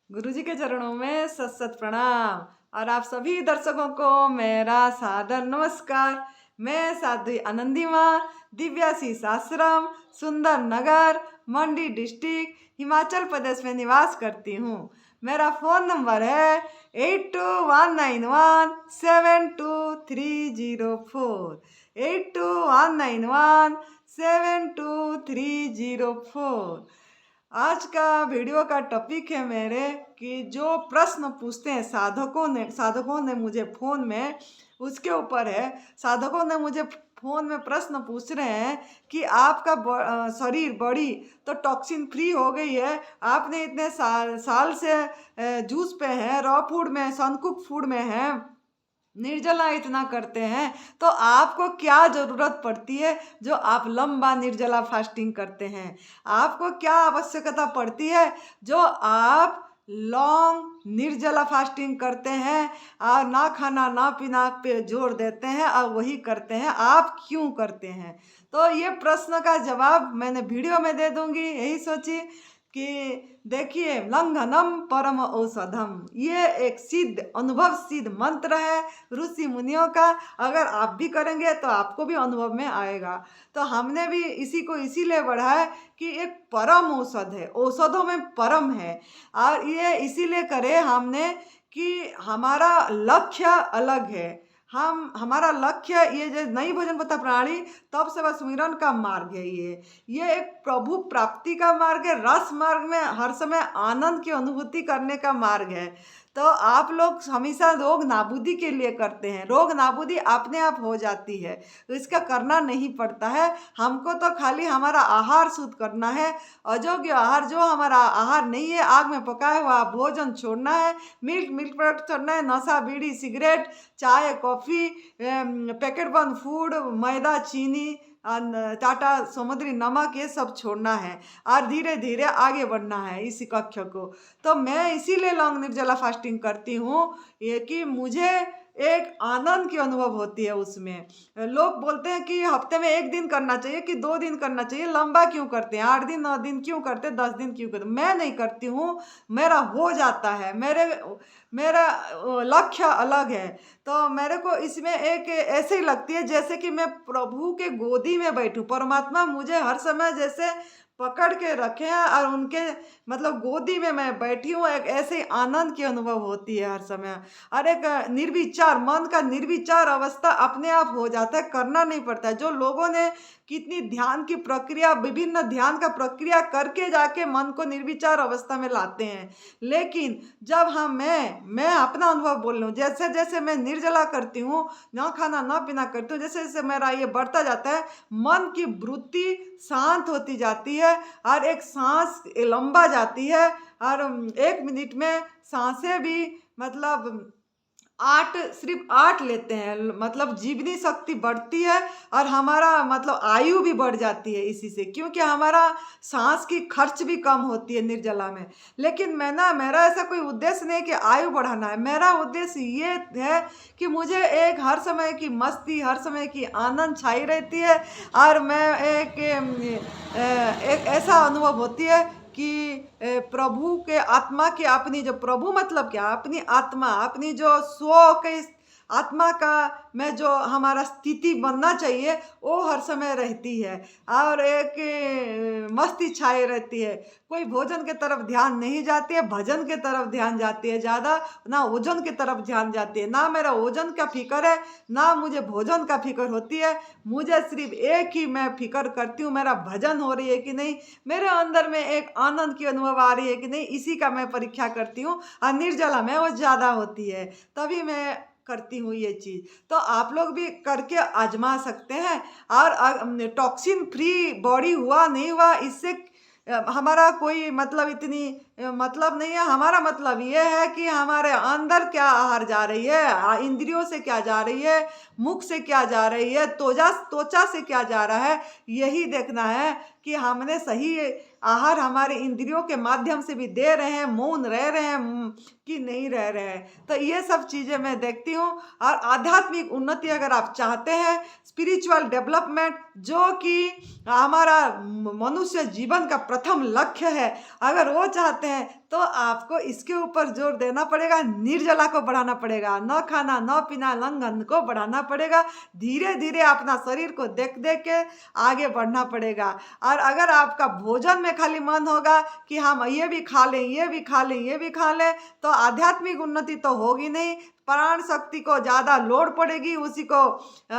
गुरुजी के चरणों में सत सत प्रणाम। और आप सभी दर्शकों को मेरा सादर नमस्कार। मैं साध्वी आनंदी माँ दिव्याशीष आश्रम सुंदर नगर मंडी डिस्ट्रिक्ट हिमाचल प्रदेश में निवास करती हूँ। मेरा फ़ोन नंबर है 8219172304 8219172304। आज का वीडियो का टॉपिक है मेरे कि जो प्रश्न पूछते हैं साधकों ने मुझे फ़ोन में, उसके ऊपर है। साधकों ने मुझे फ़ोन में प्रश्न पूछ रहे हैं कि आपका शरीर बॉडी तो टॉक्सिन फ्री हो गई है, आपने इतने साल से जूस पे हैं, रॉ फूड में, सनकुक फूड में हैं, निर्जला इतना करते हैं, तो आपको क्या ज़रूरत पड़ती है जो आप लंबा निर्जला फास्टिंग करते हैं? आपको क्या आवश्यकता पड़ती है जो आप लॉन्ग निर्जला फास्टिंग करते हैं और ना खाना ना पीना पे जोर देते हैं और वही करते हैं? आप क्यों करते हैं? तो ये प्रश्न का जवाब मैंने वीडियो में दे दूंगी। यही सोची कि देखिए, लंघनम परम औषधम, ये एक सिद्ध अनुभव सिद्ध मंत्र है ऋषि मुनियों का। अगर आप भी करेंगे तो आपको भी अनुभव में आएगा। तो हमने भी इसी को इसीलिए बढ़ा है कि एक परम औषध है, औषधों में परम है। और ये इसीलिए करे हमने कि हमारा लक्ष्य अलग है। हमारा लक्ष्य ये जो नई भोजन पथा प्रणाली तप सेवा सुमिरन का मार्ग है। ये एक प्रभु प्राप्ति का मार्ग है। रस मार्ग में हर समय आनंद की अनुभूति करने का मार्ग है। तो आप लोग हमेशा रोग नाबूदी के लिए करते हैं। रोग नाबूदी अपने आप हो जाती है, तो इसका करना नहीं पड़ता है। हमको तो खाली हमारा आहार शुद्ध करना है। अयोग्य आहार, जो हमारा आहार नहीं है, आग में पकाया हुआ भोजन छोड़ना है, मिल्क प्रोडक्ट छोड़ना है, नशा बीड़ी सिगरेट चाय कॉफ़ी पैकेट बंद फूड, मैदा चीनी टाटा समुद्री नमक, ये सब छोड़ना है और धीरे धीरे आगे बढ़ना है इस कक्ष को। तो मैं इसीलिए लॉन्ग निर्जला फास्टिंग करती हूँ, ये कि मुझे एक आनंद की अनुभव होती है उसमें। लोग बोलते हैं कि हफ्ते में 1 दिन करना चाहिए कि 2 दिन करना चाहिए, लंबा क्यों करते हैं, 8 दिन 9 दिन क्यों करते, 10 दिन क्यों करते? मैं नहीं करती हूँ, मेरा हो जाता है। मेरा लक्ष्य अलग है। तो मेरे को इसमें एक ऐसे ही लगती है जैसे कि मैं प्रभु के गोदी में बैठूं। परमात्मा मुझे हर समय जैसे पकड़ के रखे हैं और उनके मतलब गोदी में मैं बैठी हूँ। एक ऐसे आनंद की अनुभव होती है हर समय। और एक निर्विचार मन का निर्विचार अवस्था अपने आप हो जाता है, करना नहीं पड़ता है। जो लोगों ने कितनी ध्यान की प्रक्रिया, विभिन्न ध्यान का प्रक्रिया करके जाके मन को निर्विचार अवस्था में लाते हैं, लेकिन जब मैं अपना अनुभव बोल रही हूँ, जैसे जैसे मैं निर्जला करती हूँ, ना खाना ना पीना करती हूँ, जैसे जैसे मेरा ये बढ़ता जाता है, मन की वृत्ति शांत होती जाती है और एक सांस लंबा जाती है। और 1 मिनट में सांसें भी मतलब 8 सिर्फ 8 लेते हैं, मतलब जीवनी शक्ति बढ़ती है और हमारा मतलब आयु भी बढ़ जाती है इसी से, क्योंकि हमारा सांस की खर्च भी कम होती है निर्जला में। लेकिन मेरा ऐसा कोई उद्देश्य नहीं कि आयु बढ़ाना है। मेरा उद्देश्य ये है कि मुझे एक हर समय की मस्ती, हर समय की आनंद छाई रहती है और मैं एक ऐसा अनुभव होती है कि प्रभु के आत्मा की, अपनी जो प्रभु मतलब क्या, अपनी आत्मा, अपनी जो स्व के आत्मा का में जो हमारा स्थिति बनना चाहिए वो हर समय रहती है और एक मस्ती छाए रहती है। कोई भोजन के तरफ ध्यान नहीं जाती है, भजन के तरफ ध्यान जाती है ज़्यादा, ना ओजन की तरफ ध्यान जाती है। ना मेरा ओजन का फिक्र है, ना मुझे भोजन का फिक्र होती है। मुझे सिर्फ एक ही मैं फिक्र करती हूँ, मेरा भजन हो रही है कि नहीं, मेरे अंदर में एक आनंद की अनुभव आ रही है कि नहीं, इसी का मैं परीक्षा करती हूँ। और निर्जला में वो ज़्यादा होती है, तभी मैं करती हूँ ये चीज़। तो आप लोग भी करके आजमा सकते हैं। और टॉक्सिन फ्री बॉडी हुआ नहीं हुआ इससे हमारा कोई मतलब इतनी मतलब नहीं है। हमारा मतलब ये है कि हमारे अंदर क्या आहार जा रही है, इंद्रियों से क्या जा रही है, मुख से क्या जा रही है, त्वचा से क्या जा रहा है, यही देखना है कि हमने सही आहार हमारे इंद्रियों के माध्यम से भी दे रहे हैं, मौन रह रहे हैं कि नहीं रह रहे हैं। तो ये सब चीज़ें मैं देखती हूँ। और आध्यात्मिक उन्नति अगर आप चाहते हैं, स्पिरिचुअल डेवलपमेंट जो कि हमारा मनुष्य जीवन का प्रथम लक्ष्य है, अगर वो चाहते चाहते हैं तो आपको इसके ऊपर जोर देना पड़ेगा, निर्जला को बढ़ाना पड़ेगा, न खाना न पीना लंघन को बढ़ाना पड़ेगा। धीरे धीरे अपना शरीर को देख देख के आगे बढ़ना पड़ेगा। और अगर आपका भोजन में खाली मन होगा कि हम ये भी खा लें, ये भी खा लें, ये भी खा लें, तो आध्यात्मिक उन्नति तो होगी नहीं। प्राण शक्ति को ज़्यादा लोड पड़ेगी, उसी को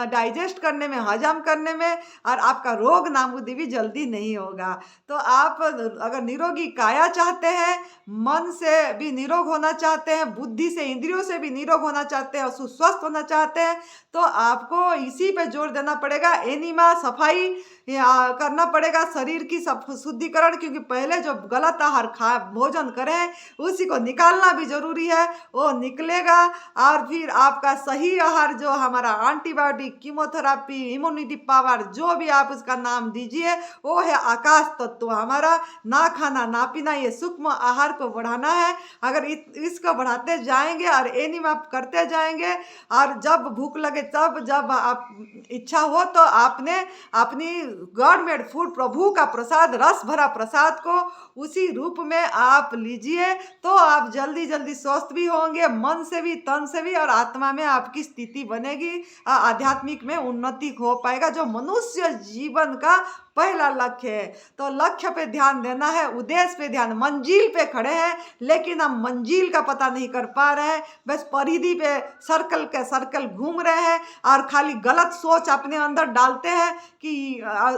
डाइजेस्ट करने में, हजम करने में, और आपका रोग नाबूदी भी जल्दी नहीं होगा। तो आप अगर निरोगी काया चाहते हैं, मन से भी निरोग होना चाहते हैं, बुद्धि से इंद्रियों से भी निरोग होना चाहते हैं और सुस्वस्थ होना चाहते हैं, तो आपको इसी पे जोर देना पड़ेगा। एनिमा सफाई करना पड़ेगा, शरीर की शुद्धिकरण, क्योंकि पहले जो गलत आहार भोजन करें उसी को निकालना भी जरूरी है। वो निकलेगा और फिर आपका सही आहार, जो हमारा एंटीबायोटिक, कीमोथेरेपी, इम्यूनिटी पावर, जो भी आप उसका नाम दीजिए, वो है आकाश तत्व। हमारा ना खाना ना पीना, ये सूक्ष्म आहार को बढ़ाना है। अगर इसको बढ़ाते जाएंगे और एनिमा करते जाएंगे, और जब भूख लगे तब, जब आप इच्छा हो तो आपने अपनी गॉड मेड फूड, प्रभु का प्रसाद, रस भरा प्रसाद को उसी रूप में आप लीजिए, तो आप जल्दी जल्दी स्वस्थ भी होंगे, मन से भी, तन से भी, और आत्मा में आपकी स्थिति बनेगी, आध्यात्मिक में उन्नति हो पाएगा, जो मनुष्य जीवन का पहला लक्ष्य है। तो लक्ष्य पे ध्यान देना है, उद्देश्य पे ध्यान। मंजिल पे खड़े हैं लेकिन हम मंजिल का पता नहीं कर पा रहे हैं, बस परिधि पे सर्कल के सर्कल घूम रहे हैं और खाली गलत सोच अपने अंदर डालते हैं कि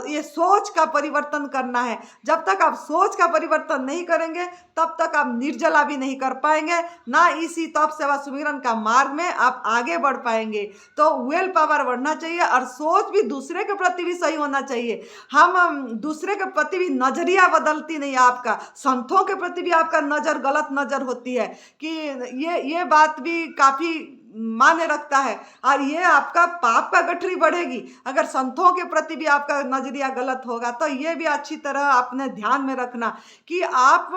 ये सोच का परिवर्तन करना है। जब तक आप सोच का परिवर्तन नहीं करेंगे तब तक आप निर्जला भी नहीं कर पाएंगे, ना इसी तप सेवा सुमिरन का मार्ग में आप आगे बढ़ पाएंगे। तो विल पावर बढ़ना चाहिए और सोच भी दूसरे के प्रति भी सही होना चाहिए। हम दूसरे के प्रति भी नजरिया बदलती नहीं, आपका संतों के प्रति भी आपका नजर गलत नजर होती है कि ये बात भी काफी माने रखता है, और ये आपका पाप का गठरी बढ़ेगी। अगर संतों के प्रति भी आपका नजरिया गलत होगा तो ये भी अच्छी तरह आपने ध्यान में रखना कि आप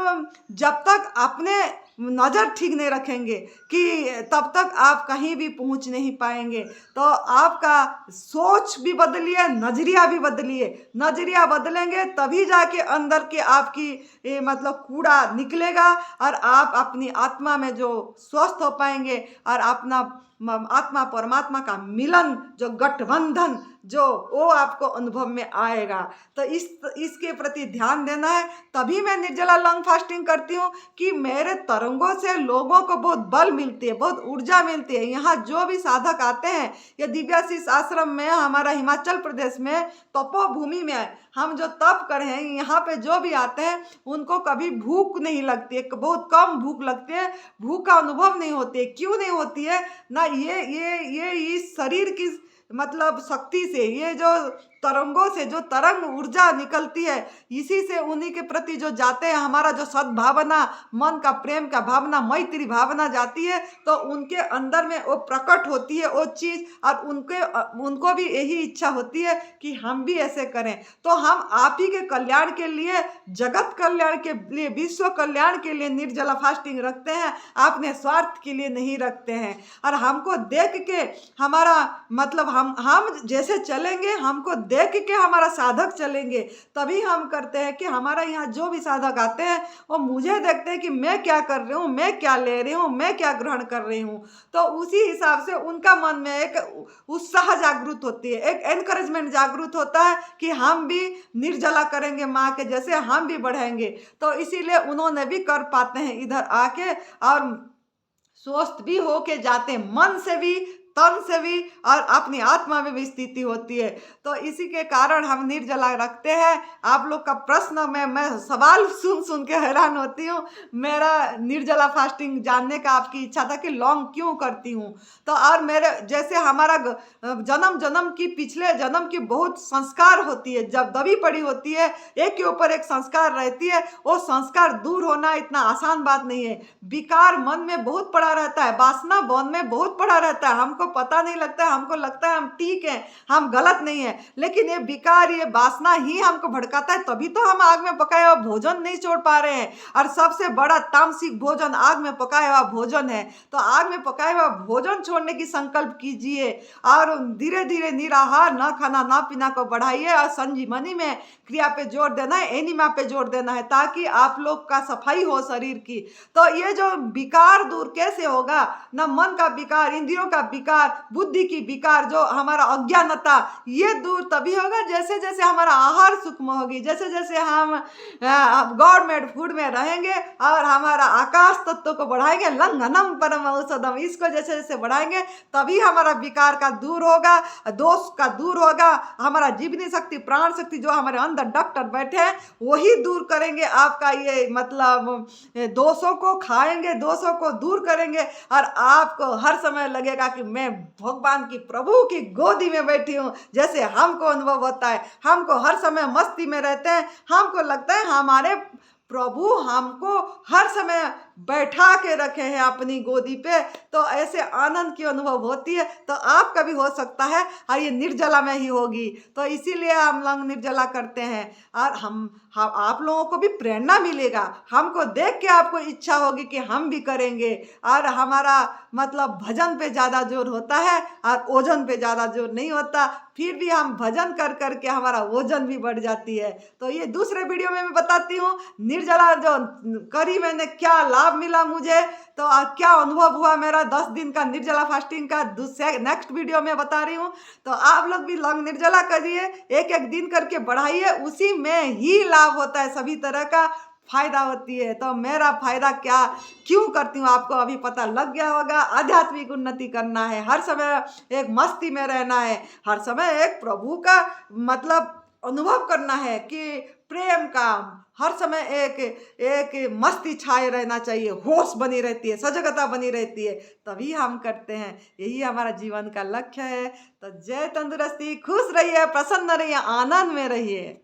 जब तक अपने नज़र ठीक नहीं रखेंगे कि तब तक आप कहीं भी पहुंच नहीं पाएंगे। तो आपका सोच भी बदलिए, नजरिया भी बदलिए। नजरिया बदलेंगे तभी जाके अंदर के आपकी मतलब कूड़ा निकलेगा और आप अपनी आत्मा में जो स्वस्थ हो पाएंगे और अपना आत्मा परमात्मा का मिलन, जो गठबंधन, जो वो आपको अनुभव में आएगा। तो इसके प्रति ध्यान देना है। तभी मैं निर्जला लॉन्ग फास्टिंग करती हूँ कि मेरे तरंगों से लोगों को बहुत बल मिलती है, बहुत ऊर्जा मिलती है। यहाँ जो भी साधक आते हैं, ये दिव्याशीष आश्रम में, हमारा हिमाचल प्रदेश में तपोभूमि में हम जो तप कर रहे हैं, यहाँ पे जो भी आते हैं उनको कभी भूख नहीं लगती है, बहुत कम भूख लगती है, भूख का अनुभव नहीं होती है। क्यों नहीं होती है ना? ये इस शरीर की मतलब शक्ति से, ये जो तरंगों से जो तरंग ऊर्जा निकलती है, इसी से उन्हीं के प्रति जो जाते हैं, हमारा जो सद्भावना, मन का प्रेम का भावना, मैत्री भावना जाती है, तो उनके अंदर में वो प्रकट होती है वो चीज़, और उनको भी यही इच्छा होती है कि हम भी ऐसे करें। तो हम आप ही के कल्याण के लिए, जगत कल्याण के लिए, विश्व कल्याण के लिए निर्जला फास्टिंग रखते हैं, अपने स्वार्थ के लिए नहीं रखते हैं। और हमको देख के हमारा मतलब हम जैसे चलेंगे, हमको देख के हमारा साधक चलेंगे, तभी हम करते हैं कि हमारा यहाँ जो भी साधक आते हैं वो मुझे देखते हैं कि मैं क्या कर रही हूँ, मैं क्या ले रही हूँ, मैं क्या ग्रहण कर रही हूँ। तो उसी हिसाब से उनका मन में एक उत्साह जागृत होती है, एक एनकरेजमेंट जागृत होता है कि हम भी निर्जला करेंगे, माँ के जैसे हम भी बढ़ेंगे। तो इसीलिए उन्होंने भी कर पाते हैं इधर आके, और स्वस्थ भी होके जाते हैं, मन से भी, तन से भी, और अपनी आत्मा में भी स्थिति होती है। तो इसी के कारण हम निर्जला रखते हैं। आप लोग का प्रश्न, मैं सवाल सुन के हैरान होती हूँ। मेरा निर्जला फास्टिंग जानने का आपकी इच्छा था कि लॉन्ग क्यों करती हूँ। तो और मेरे जैसे हमारा जन्म की, पिछले जन्म की बहुत संस्कार होती है, जब दबी पड़ी होती है, एक के ऊपर एक संस्कार रहती है, वो संस्कार दूर होना इतना आसान बात नहीं है। विकार मन में बहुत पड़ा रहता है, वासना मन में बहुत पड़ा रहता है। हमको पता नहीं लगता है, हमको लगता है हम ठीक हैं, हम गलत नहीं है, लेकिन ये विकार, ये वासना ही हमको भड़काता है, तभी तो हम आग में पकाया हुआ भोजन नहीं छोड़ पा रहे हैं। और सबसे बड़ा तामसिक भोजन आग में पकाया हुआ भोजन है। तो आग में पकाया हुआ भोजन छोड़ने की संकल्प कीजिए और धीरे धीरे निराहार, ना खाना ना पीना को बढ़ाइए और संजीवनी में क्रिया पे जोर देना है, एनिमा पे जोर देना है, ताकि आप लोग का सफाई हो शरीर की। तो ये जो विकार दूर कैसे होगा, ना मन का विकार, इंद्रियों का विकार, बुद्धि की विकार, जो हमारा अज्ञानता, ये दूर तभी होगा जैसे जैसे हमारा आहार सूक्ष्म होगी, जैसे जैसे हम गॉड मेड फूड में रहेंगे और हमारा आकाश तत्व को बढ़ाएंगे, लंघनम परम औषधम, इसको जैसे जैसे बढ़ाएंगे तभी हमारा विकार का दूर होगा, दोष का दूर होगा। हमारा जीवनी शक्ति, प्राण शक्ति जो हमारे अंदर डॉक्टर बैठे हैं वही दूर करेंगे आपका ये मतलब दोषों को, खाएंगे दोषों को दूर करेंगे और आपको हर समय लगेगा कि मैं भगवान की, प्रभु की गोदी में बैठी हूँ, जैसे हमको अनुभव होता है। हमको हर समय मस्ती में रहते हैं, हमको लगता है हमारे प्रभु हमको हर समय बैठा के रखे हैं अपनी गोदी पे। तो ऐसे आनंद की अनुभव होती है। तो आपका भी हो सकता है और ये निर्जला में ही होगी। तो इसीलिए हम लोग निर्जला करते हैं और हम आप लोगों को भी प्रेरणा मिलेगा, हमको देख के आपको इच्छा होगी कि हम भी करेंगे। और हमारा मतलब भजन पे ज़्यादा जोर होता है और ओजन पे ज़्यादा जोर नहीं होता, फिर भी हम भजन कर कर के हमारा ओजन भी बढ़ जाती है। तो ये दूसरे वीडियो में मैं बताती हूँ निर्जला जो करी मैंने, क्या लाभ मिला मुझे, तो क्या अनुभव हुआ मेरा 10 दिन का निर्जला फास्टिंग का, दूसरे नेक्स्ट वीडियो में बता रही हूँ। तो आप लोग भी लॉन्ग निर्जला करिए, एक एक दिन करके बढ़ाइए, उसी में ही लाभ होता है, सभी तरह का फायदा होती है। तो मेरा फायदा क्या क्यों करती हूँ आपको अभी पता लग गया होगा। आध्यात्मिक उन्नति करना है, हर समय एक मस्ती में रहना है, हर समय एक प्रभु का मतलब अनुभव करना है कि प्रेम का हर समय एक मस्ती छाए रहना चाहिए, होश बनी रहती है, सजगता बनी रहती है, तभी हम करते हैं। यही हमारा जीवन का लक्ष्य है। तो जय तंदुरुस्ती, खुश रहिए, प्रसन्न रहिए, आनंद में रहिए।